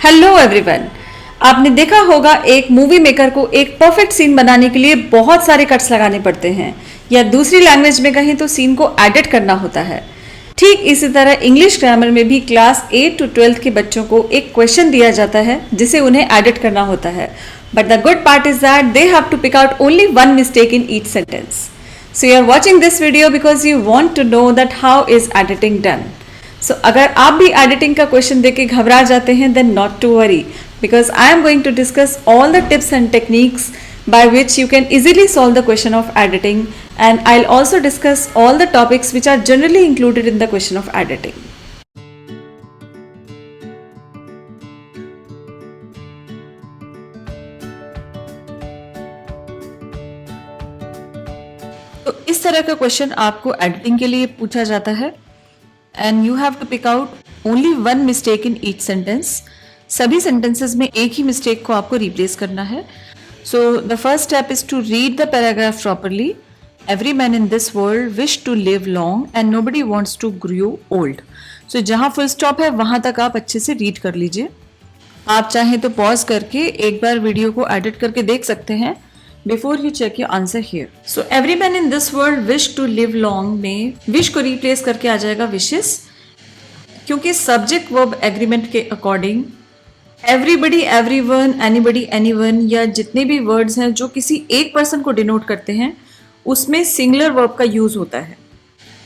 Hello everyone. आपने देखा होगा एक मूवी मेकर को एक परफेक्ट सीन बनाने के लिए बहुत सारे कट्स लगाने पड़ते हैं, या दूसरी लैंग्वेज में कहें तो सीन को एडिट करना होता है। ठीक इसी तरह इंग्लिश ग्रामर में भी क्लास 8 to 12 के बच्चों को एक क्वेश्चन दिया जाता है जिसे उन्हें एडिट करना होता है। But the good part is that they have to pick out only one mistake in each sentence. So you are watching this video because you want to know that how is editing done. So अगर आप भी editing का question देख के घबरा जाते हैं then not to worry, because I am going to discuss all the tips and techniques by which you can easily solve the question of editing, and I'll also discuss all the topics which are generally included in the question of editing. तो इस तरह का question आपको editing के लिए पूछा जाता है and you have to pick out only one mistake in each sentence. सभी sentences में एक ही mistake को आपको replace करना है. So the first step is to read the paragraph properly. Every man in this world wish to live long and nobody wants to grow old. So जहाँ full stop है वहाँ तक आप अच्छे से read कर लीजिए. आप चाहें तो pause करके एक बार वीडियो को edit करके देख सकते हैं before you check your answer here. So every man in this world wish to live long में wish को replace करके आ जाएगा wishes, क्योंकि subject verb agreement के according everybody, everyone, anybody, anyone या जितने भी words हैं जो किसी एक person को denote करते हैं उसमें singular verb का use होता है।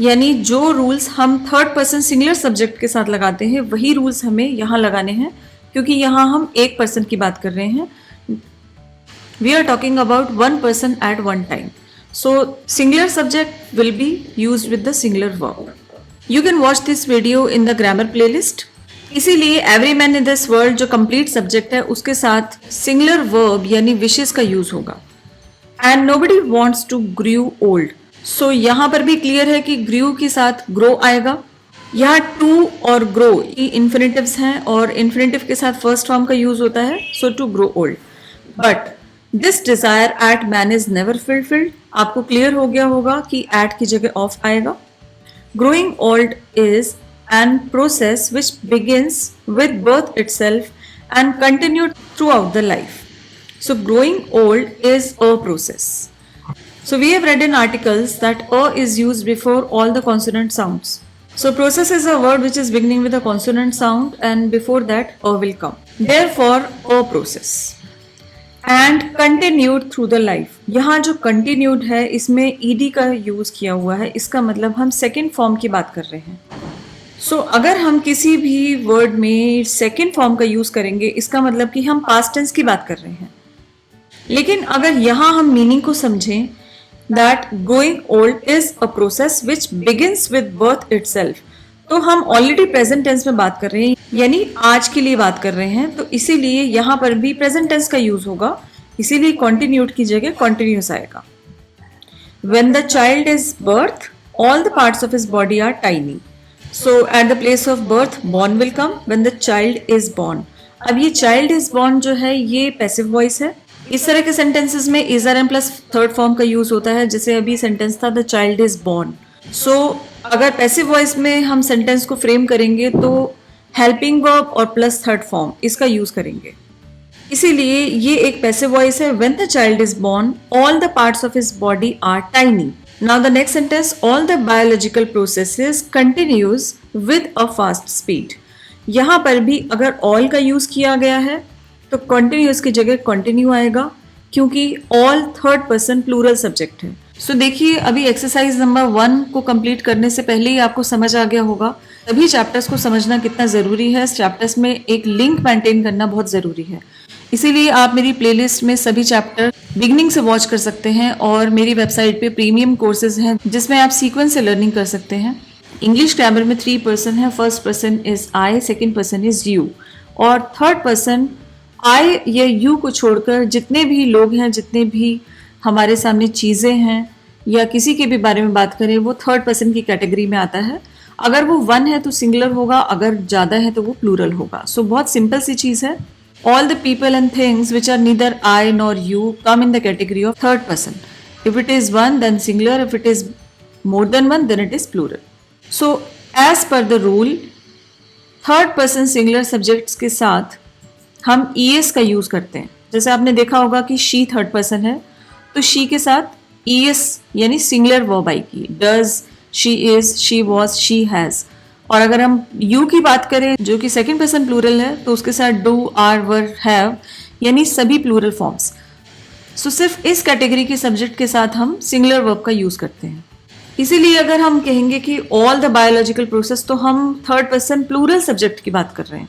यानी जो rules हम third person singular subject के साथ लगाते हैं वही rules हमें यहाँ लगाने हैं, क्योंकि यहाँ हम एक person की बात कर रहे हैं। We are talking about one person at one time. So singular subject will be used with the singular verb. You can watch this video in the grammar playlist. इसीलिए every man in this world जो complete subject है उसके साथ singular verb यानी wishes का use होगा. And nobody wants to grow old. So यहाँ पर भी clear है कि grew के साथ grow आएगा. यहाँ to और grow ये infinitives हैं और infinitive के साथ first form का use होता है. So to grow old. But this desire at man is never fulfilled आपको क्लियर हो गया होगा कि एट की जगह ऑफ आएगा. Growing old is an process which begins with birth itself and continue throughout the life. So growing old is a process. So we have read in articles that a is used before all the consonant sounds. So process is a word which is beginning with a consonant sound and before that a will come. Therefore a process. And continued through the life. यहाँ जो continued है इसमें ed का use किया हुआ है, इसका मतलब हम सेकेंड फॉर्म की बात कर रहे हैं. सो अगर हम किसी भी वर्ड में सेकेंड फॉर्म का यूज करेंगे इसका मतलब कि हम पास्ट टेंस की बात कर रहे हैं. लेकिन अगर यहाँ हम मीनिंग को समझें that growing old is a process which begins with birth itself, तो हम ऑलरेडी प्रेजेंट टेंस में बात कर रहे हैं, यानी आज के लिए बात कर रहे हैं. तो इसीलिए यहाँ पर भी प्रेजेंट टेंस का यूज होगा, इसीलिए कॉन्टिन्यूड की जगह कॉन्टिन्यूस आएगा. When the child is birth, all the parts of his body are tiny. So at the place of birth, born will come when the child is born. अब ये child is born जो है ये passive voice है. इस तरह के sentences में is are plus third form का यूज होता है, जैसे अभी सेंटेंस था द चाइल्ड इज born. सो अगर पैसिव वॉइस में हम सेंटेंस को फ्रेम करेंगे तो हेल्पिंग वर्ब और प्लस थर्ड फॉर्म इसका यूज करेंगे. इसीलिए ये एक पैसिव वॉइस है. When the child is born all the parts of his body are tiny. Now the next sentence all the biological processes continues with a fast speed. यहाँ पर भी अगर ऑल का यूज किया गया है तो कंटिन्यूस की जगह कंटिन्यू आएगा, क्योंकि all third person plural subject है. सो देखिए अभी एक्सरसाइज नंबर 1 को कंप्लीट करने से पहले ही आपको समझ आ गया होगा सभी चैप्टर्स को समझना कितना ज़रूरी है. चैप्टर्स में एक लिंक मेंटेन करना बहुत ज़रूरी है. इसीलिए आप मेरी प्लेलिस्ट में सभी चैप्टर बिगनिंग से वॉच कर सकते हैं और मेरी वेबसाइट पे प्रीमियम कोर्सेज हैं जिसमें आप सीक्वेंस से लर्निंग कर सकते हैं. इंग्लिश ग्रामर में 3 पर्सन है. First person is I, second person is you और थर्ड पर्सन आई या यू को छोड़कर जितने भी लोग हैं, जितने भी हमारे सामने चीज़ें हैं या किसी के भी बारे में बात करें वो थर्ड पर्सन की कैटेगरी में आता है. अगर वो 1 है तो सिंगुलर होगा, अगर ज़्यादा है तो वो प्लूरल होगा. सो बहुत सिंपल सी चीज़ है. All the people and things which are neither I nor you come in the category of third person. If it is 1 then singular, if it is more than 1 then it is plural. So as per the rule third person singular subjects के साथ हम ES का use करते हैं। जैसे आपने देखा होगा कि शी थर्ड पर्सन है, तो शी के साथ ईएस यानी सिंगुलर वर्ब आएगी, does, she is, she was, she has. और अगर हम यू की बात करें जो कि सेकंड पर्सन प्लूरल है, तो उसके साथ डू, आर, वर, हैव यानी सभी प्लूरल फॉर्म्स। सो सिर्फ इस कैटेगरी के सब्जेक्ट के साथ हम सिंगुलर वर्ब का यूज करते हैं। इसीलिए अगर हम कहेंगे कि ऑल द बायोलॉजिकल प्रोसेस, तो हम थर्ड पर्सन प्लूरल सब्जेक्ट की बात कर रहे हैं,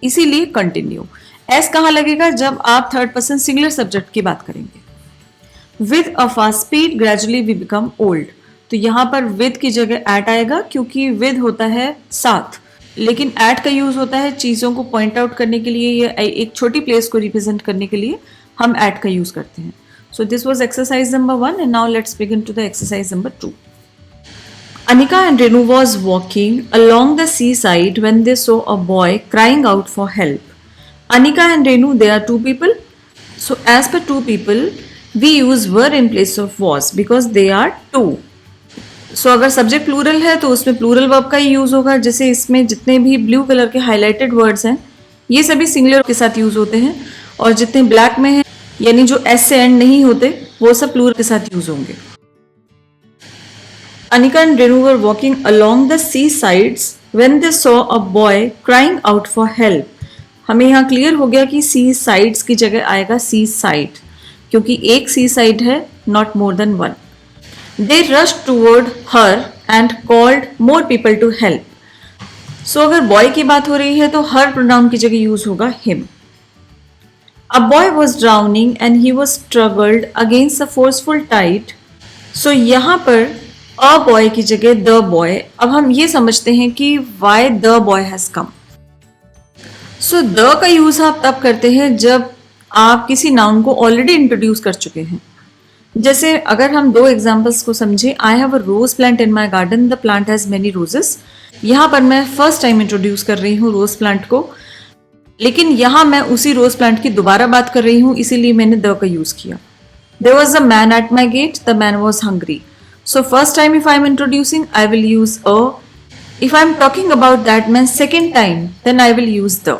इसीलिए कंटिन्यू। एस कहाँ लगेगा? जब आप थर्ड पर्सन सिंगुलर सब्जेक्ट की बात करेंगे। With a fast speed gradually we become old, तो यहाँ पर विद की जगह एट आएगा, क्योंकि विद होता है साथ, लेकिन एट का यूज होता है चीजों को पॉइंट आउट करने के लिए या एक छोटी प्लेस को रिप्रेजेंट करने के लिए हम एट का यूज करते हैं। So this was exercise number 1 and now let's begin to the exercise number 2. Anika and Renu was walking along the seaside when they saw a boy crying out for help. Anika and Renu, they are two people. So as per two people, we use were in place of was because they are two. So अगर subject plural है तो उसमें plural verb का ही use होगा। जैसे इसमें जितने भी ब्लू कलर के हाईलाइटेड वर्ड्स हैं ये सभी सिंगुलर के साथ यूज होते हैं, और जितने ब्लैक में हैं यानी जो एस से एंड नहीं होते वो सब प्लूरल के साथ यूज होंगे। Anika and Renu were walking along the seasides when they saw a boy crying out for help. हमें यहाँ क्लियर हो गया कि सी साइड्स की जगह आएगा सी साइड, क्योंकि एक सी साइड है, not more than one. They rushed toward her and called more people to help. So अगर बॉय की बात हो रही है तो हर प्रोनाउन की जगह यूज होगा him. A boy was drowning and he was struggled against a forceful tide. So यहाँ पर अ बॉय की जगह द बॉय। अब हम ये समझते हैं कि why the boy has come. So the का यूज आप तब करते हैं जब आप किसी नाउन को ऑलरेडी इंट्रोड्यूस कर चुके हैं। जैसे अगर हम दो एग्जांपल्स को समझे, I have a rose plant in my garden, the plant has many roses. यहाँ पर मैं फर्स्ट टाइम इंट्रोड्यूस कर रही हूँ रोज प्लांट को, लेकिन यहाँ मैं उसी रोज प्लांट की दोबारा बात कर रही हूँ, इसीलिए मैंने द का यूज किया। There was a man at my gate, the man was hungry. So first time if I am introducing, I will use a. If I am talking about that man second time, then I will use the.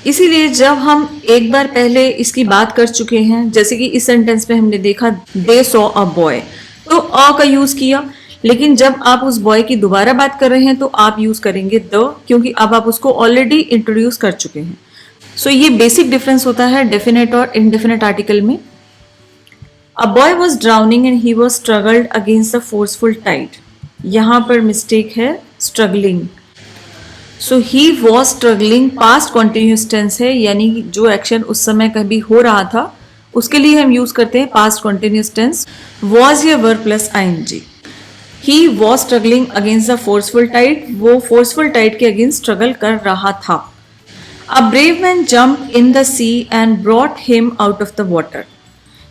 इसीलिए जब हम एक बार पहले इसकी बात कर चुके हैं, जैसे कि इस सेंटेंस में हमने देखा they saw a boy, तो a का यूज किया, लेकिन जब आप उस बॉय की दोबारा बात कर रहे हैं तो आप यूज करेंगे the, क्योंकि अब आप उसको ऑलरेडी इंट्रोड्यूस कर चुके हैं। सो ये बेसिक डिफरेंस होता है डेफिनेट और इनडेफिनेट आर्टिकल में। A boy was drowning and he was struggled against the forceful tide. यहाँ पर मिस्टेक है struggling. So he was struggling past continuous tense है, यानी जो एक्शन उस समय कभी हो रहा था उसके लिए हम यूज करते हैं past continuous tense. Was या verb plus ing. He was struggling against the forceful tide. वो forceful tide के against struggle कर रहा था. A brave man jumped in the sea and brought him out of the water.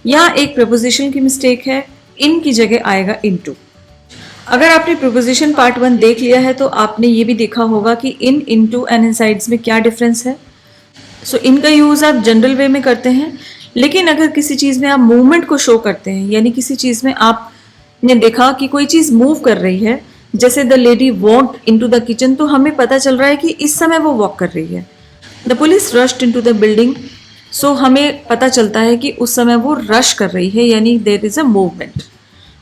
यहाँ एक preposition की mistake है, इन की जगह आएगा इनटू। अगर आपने प्रपोजिशन पार्ट 1 देख लिया है तो आपने ये भी देखा होगा कि इन, इनटू एंड इनसाइड्स में क्या डिफरेंस है। सो इनका यूज आप जनरल वे में करते हैं, लेकिन अगर किसी चीज में आप मूवमेंट को शो करते हैं, यानी किसी चीज में आपने देखा कि कोई चीज मूव कर रही है, जैसे the lady walked into the kitchen, तो हमें पता चल रहा है कि इस समय वो वॉक कर रही है। The police rushed into the building, so हमें पता चलता है कि उस समय वो रश कर रही है, यानी देयर इज अ मूवमेंट।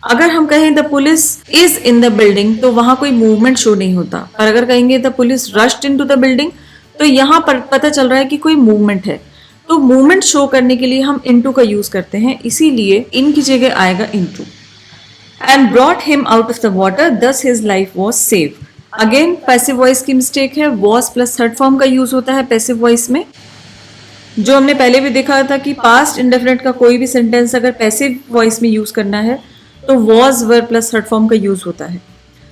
अगर हम कहें the police is in the building तो वहां कोई मूवमेंट शो नहीं होता, और अगर कहेंगे the police rushed into the building तो यहाँ पर पता चल रहा है कि कोई मूवमेंट है। तो मूवमेंट शो करने के लिए हम इनटू का यूज करते हैं, इसीलिए इन की जगह आएगा into. And brought him out of the water, thus his life was save. Again passive voice की मिस्टेक है, वॉज प्लस थर्ड फॉर्म का यूज होता है पैसिव वॉइस में। जो हमने पहले भी देखा था कि पास्ट इंडेफिनिट का कोई भी सेंटेंस अगर पैसिव वॉइस में यूज करना है तो was were plus third form का यूज होता है।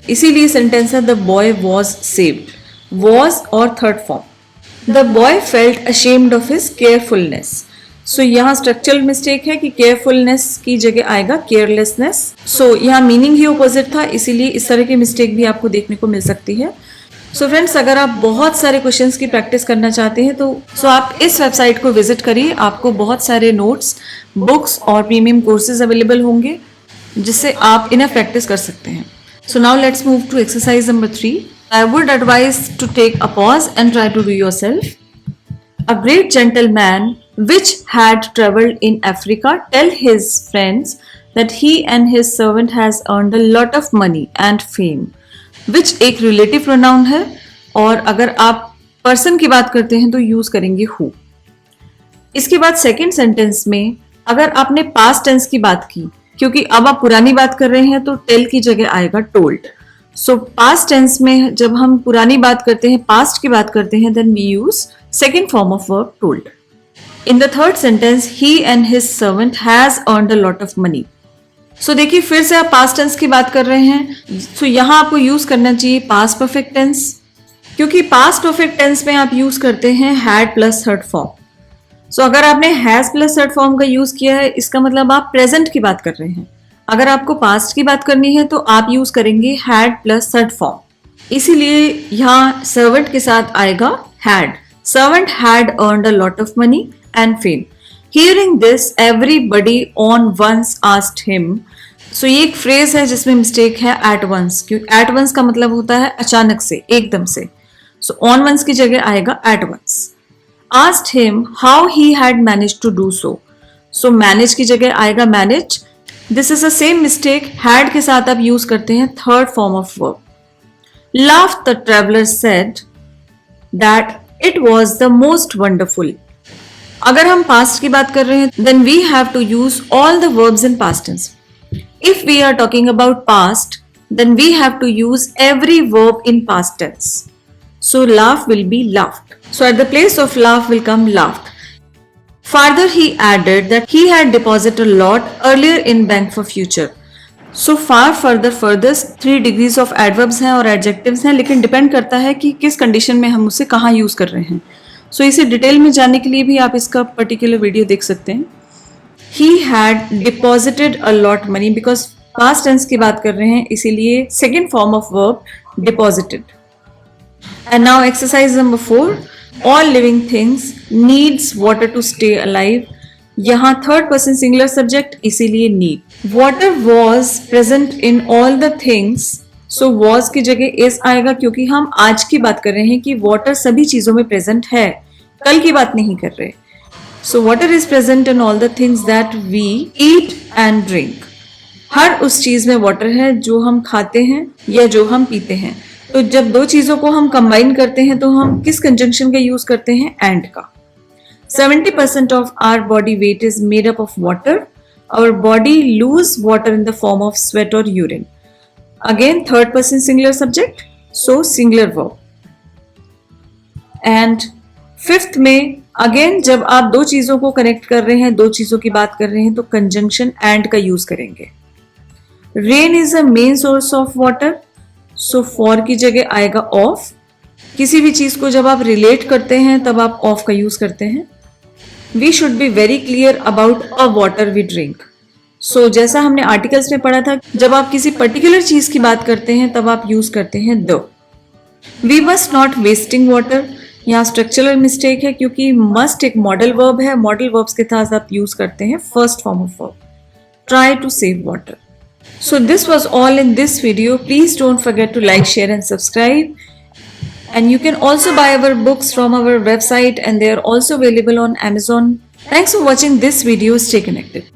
इसीलिए सेंटेंस है the boy was saved, was और third form. The boy felt ashamed of his carefulness. So यहाँ स्ट्रक्चरल मिस्टेक है कि केयरफुलनेस की जगह आएगा केयरलेसनेस। सो यहाँ मीनिंग ही ऑपोजिट था, इसीलिए इस तरह की मिस्टेक भी आपको देखने को मिल सकती है। सो फ्रेंड्स, अगर आप बहुत सारे क्वेश्चंस की प्रैक्टिस करना चाहते हैं तो आप इस वेबसाइट को विजिट करिए। आपको बहुत सारे नोट्स, बुक्स और प्रीमियम कोर्सेज अवेलेबल होंगे जिससे आप इनफ प्रैक्टिस कर सकते हैं। So now let's move to exercise number 3. I would advise to take a pause and try to do yourself. A great gentleman which had traveled in Africa tell his friends that he and his servant has earned a lot of money and fame. Which एक relative pronoun है और अगर आप person की बात करते हैं तो यूज करेंगे who. इसके बाद सेकेंड सेंटेंस में अगर आपने पास्ट टेंस की बात की, क्योंकि अब आप पुरानी बात कर रहे हैं तो टेल की जगह आएगा टोल्ड. सो पास्ट टेंस में जब हम पुरानी बात करते हैं, पास्ट की बात करते हैं, then we use second form of verb told. In the third sentence he and his servant has earned a lot of money. So देखिए फिर से आप पास्ट टेंस की बात कर रहे हैं, सो यहां आपको यूज करना चाहिए पास्ट परफेक्ट टेंस, क्योंकि पास्ट परफेक्ट टेंस में आप यूज करते हैं हैड प्लस थर्ड फॉर्म. सो अगर आपने हैज प्लस थर्ड फॉर्म का यूज किया है, इसका मतलब आप प्रेजेंट की बात कर रहे हैं. अगर आपको पास्ट की बात करनी है तो आप यूज करेंगे हैड प्लस थर्ड फॉर्म. इसीलिए यहाँ सर्वेंट के साथ आएगा had. Servant had earned a lot of money and fame. Hearing this everybody on once asked him. So ये एक फ्रेज है जिसमें मिस्टेक है एट वंस, क्योंकि एट वंस का मतलब होता है अचानक से, एकदम से. सो ऑन वंस की जगह आएगा at once. Asked him how he had managed to do so. So manage की जगह आएगा manage. This is the same mistake. Had के साथ आप यूज करते हैं third form of verb. Laughed, the traveler said that it was the most wonderful. अगर हम past की बात कर रहे हैं, then we have to use all the verbs in past tense. If we are talking about past, then we have to use every verb in past tense. So laugh will be laughed. So at the place of laugh will come laughed. Further he added that he had deposited a lot earlier in bank for future. So far, further, furthest 3 degrees of adverbs हैं और adjectives हैं, लेकिन depend करता है कि किस condition में हम उसे कहाँ यूज कर रहे हैं. सो इसे डिटेल में जानने के लिए भी आप इसका पर्टिकुलर वीडियो देख सकते हैं. He had deposited a lot money because past tense की बात कर रहे हैं, इसीलिए second form of verb deposited. And now exercise number 4. All living things needs water to stay alive. यहाँ third person singular subject, इसीलिए need. Water was present in all the things. So was की जगह is आएगा, क्योंकि हम आज की बात कर रहे हैं कि water सभी चीजों में present है, कल की बात नहीं कर रहे. So water is present in all the things that we eat and drink. हर उस चीज में water है जो हम खाते हैं या जो हम पीते हैं. तो जब दो चीजों को हम कंबाइन करते हैं तो हम किस कंजंक्शन का यूज करते हैं? एंड का. 70% of our body weight is made up of water. Our body lose water in the form of sweat और urine. Again third person singular subject, so singular verb. And fifth में अगेन जब आप दो चीजों को कनेक्ट कर रहे हैं, दो चीजों की बात कर रहे हैं, तो कंजंक्शन एंड का यूज करेंगे. Rain is a main source of water. So for की जगह आएगा ऑफ. किसी भी चीज को जब आप रिलेट करते हैं तब आप ऑफ का यूज करते हैं. We should be very clear about a water we drink. So जैसा हमने आर्टिकल्स में पढ़ा था, जब आप किसी पर्टिकुलर चीज की बात करते हैं तब आप यूज करते हैं the. We must not wasting water. यहाँ स्ट्रक्चरल मिस्टेक है, क्योंकि मस्ट एक मॉडल वर्ब है. मॉडल वर्ब्स के साथ आप यूज करते हैं first form of verb. Try to save water. So this was all in this video. Please don't forget to like, share and subscribe. And you can also buy our books from our website, and they are also available on Amazon. Thanks for watching this video. Stay connected.